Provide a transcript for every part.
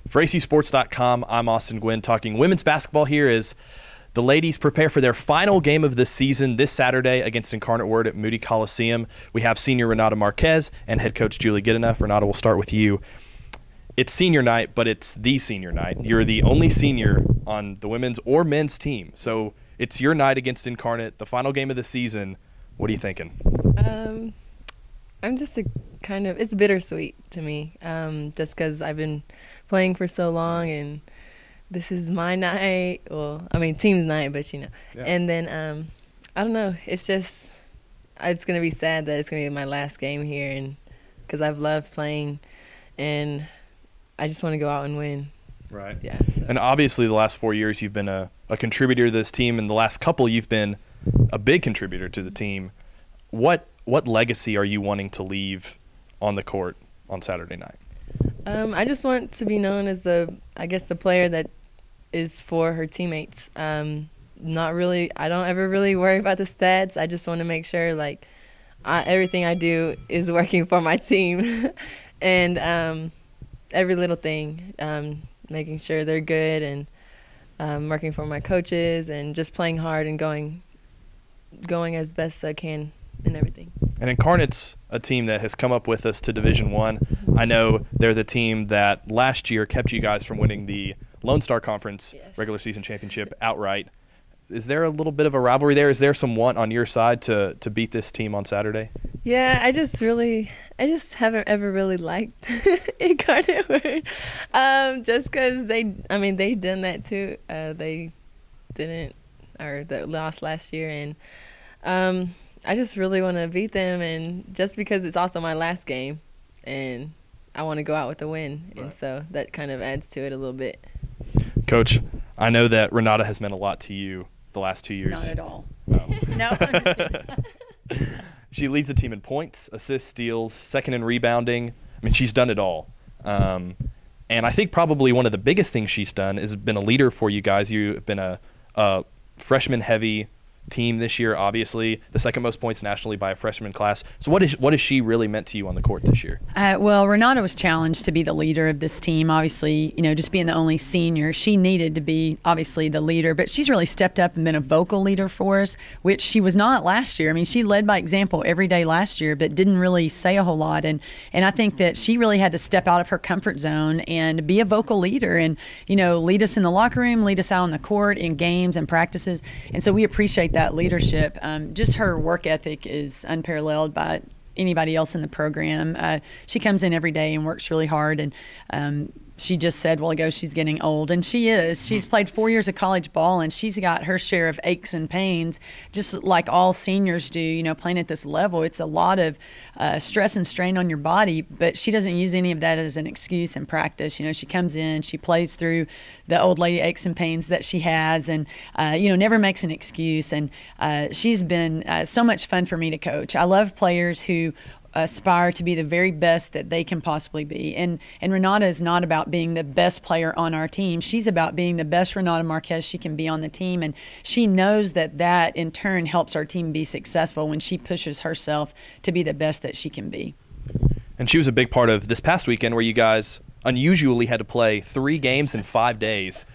For ACSports.com, I'm Austin Gwin talking women's basketball here as the ladies prepare for their final game of the season this Saturday against Incarnate Word at Moody Coliseum. We have senior Renata Marquez and head coach Julie Goodenough. Renata, we'll start with you. It's senior night, but it's the senior night. You're the only senior on the women's or men's team. So it's your night against Incarnate, the final game of the season. What are you thinking? I'm just it's bittersweet to me, just because I've been playing for so long and this is my night. Well, I mean, team's night, but you know. Yeah. And then I don't know. It's going to be sad that it's going to be my last game here, and because I've loved playing, and I just want to go out and win. Right. Yeah. So. And obviously, the last 4 years you've been a contributor to this team, and the last couple you've been a big contributor to the team. What legacy are you wanting to leave on the court on Saturday night? I just want to be known as the player that is for her teammates. Not really. I don't ever really worry about the stats. I just want to make sure everything I do is working for my team, and every little thing, making sure they're good, and working for my coaches, and just playing hard and going as best I can in everything. And Incarnate's a team that has come up with us to Division I. I know they're the team that last year kept you guys from winning the Lone Star Conference regular season championship outright. Is there a little bit of a rivalry there? Is there some want on your side to beat this team on Saturday? Yeah, I just haven't ever really liked Incarnate. Just because they done that too. They lost last year, and I just really want to beat them, and just because it's also my last game, and I want to go out with a win, right. And so that kind of adds to it a little bit. Coach, I know that Renata has meant a lot to you the last 2 years. Not at all. Oh. No, I'm just kidding. She leads the team in points, assists, steals, second in rebounding. I mean, she's done it all. And I think probably one of the biggest things she's done is been a leader for you guys. You've been a freshman-heavy team this year, obviously the second most points nationally by a freshman class. So what has she really meant to you on the court this year? Well, Renata was challenged to be the leader of this team. Obviously, just being the only senior, she needed to be obviously the leader, but she's really stepped up and been a vocal leader for us, which she was not last year. I mean, she led by example every day last year, but didn't really say a whole lot. And I think that she really had to step out of her comfort zone and be a vocal leader and, lead us in the locker room, lead us out on the court in games and practices. And so we appreciate that leadership. Just her work ethic is unparalleled by anybody else in the program. She comes in every day and works really hard, and she just said a while ago she's getting old, and she is. She's played 4 years of college ball, and she's got her share of aches and pains, just like all seniors do, playing at this level. It's a lot of stress and strain on your body, but she doesn't use any of that as an excuse in practice. She comes in, she plays through the old lady aches and pains that she has, and, never makes an excuse. And she's been so much fun for me to coach. I love players who aspire to be the very best that they can possibly be. And Renata is not about being the best player on our team. She's about being the best Renata Marquez she can be on the team. And she knows that in turn helps our team be successful when she pushes herself to be the best that she can be. And she was a big part of this past weekend where you guys unusually had to play 3 games in 5 days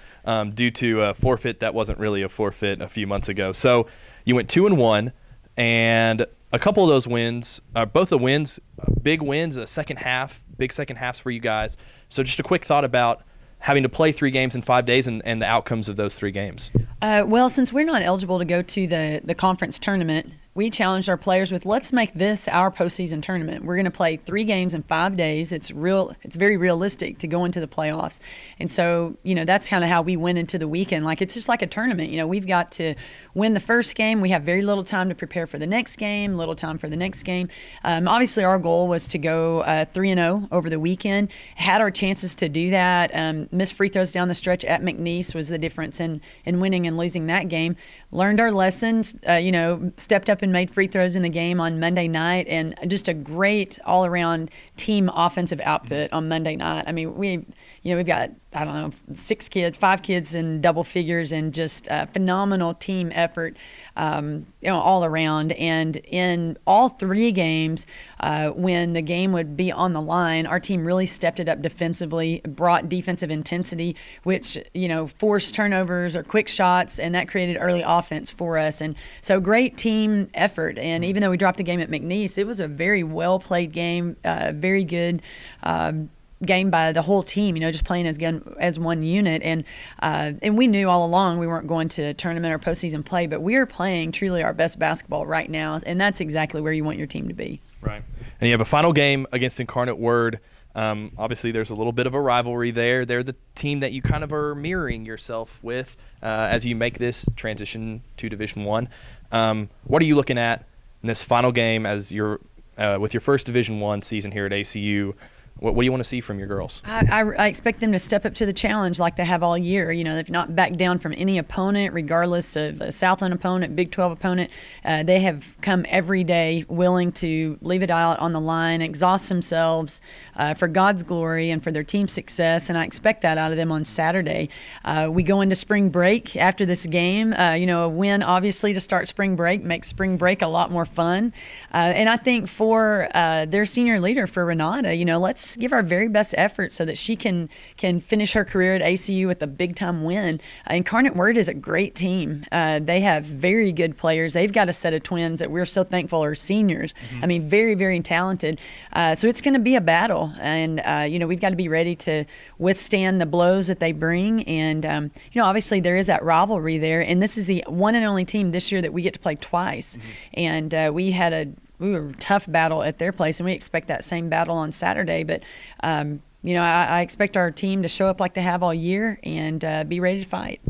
due to a forfeit that wasn't really a forfeit a few months ago. So you went 2-1, and a couple of those wins, both the wins, big wins, big second halves for you guys. So just a quick thought about having to play 3 games in 5 days and the outcomes of those 3 games. Well, since we're not eligible to go to the conference tournament, we challenged our players with, let's make this our postseason tournament. We're going to play 3 games in 5 days. It's very realistic to go into the playoffs. And so, that's kind of how we went into the weekend. It's just like a tournament. We've got to win the first game. We have very little time to prepare for the next game, little time for the next game. Obviously, our goal was to go 3-0 over the weekend. Had our chances to do that. Missed free throws down the stretch at McNeese was the difference in winning and losing that game. Learned our lessons, stepped up and made free throws in the game on Monday night, and just a great all-around team offensive output on Monday night. I mean, we've got, I don't know, 5 kids in double figures, and just a phenomenal team effort, all around. And in all 3 games, when the game would be on the line, our team really stepped it up defensively, brought defensive intensity, which, forced turnovers or quick shots, and that created early offense for us. And so great team effort. And even though we dropped the game at McNeese, it was a very well-played game, very good game by the whole team, just playing as one unit. And we knew all along we weren't going to tournament or postseason play, but we are playing truly our best basketball right now, and that's exactly where you want your team to be. Right. And you have a final game against Incarnate Word. Obviously, there's a little bit of a rivalry there. They're the team that you kind of are mirroring yourself with as you make this transition to Division I. What are you looking at in this final game as you're with your first Division I season here at ACU? What do you want to see from your girls? I expect them to step up to the challenge like they have all year. They've not backed down from any opponent, regardless of a Southland opponent, Big 12 opponent. They have come every day willing to leave it out on the line, exhaust themselves for God's glory and for their team's success, and I expect that out of them on Saturday. We go into spring break after this game. A win, obviously, to start spring break makes spring break a lot more fun. And I think for their senior leader, for Renata, let's give our very best effort so that she can finish her career at ACU with a big-time win. Incarnate Word is a great team. They have very good players. They've got a set of twins that we're so thankful are seniors. I mean, very, very talented. So it's going to be a battle, and we've got to be ready to withstand the blows that they bring. And obviously there is that rivalry there, and this is the one and only team this year that we get to play twice. And we were a tough battle at their place, and we expect that same battle on Saturday. But, I expect our team to show up like they have all year and be ready to fight.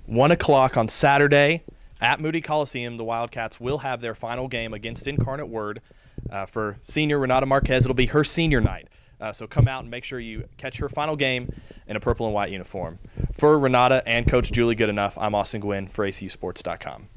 1 o'clock on Saturday at Moody Coliseum, the Wildcats will have their final game against Incarnate Word. For senior Renata Marquez, it'll be her senior night. So come out and make sure you catch her final game in a purple and white uniform. For Renata and Coach Julie Goodenough, I'm Austin Gwin for ACUSports.com.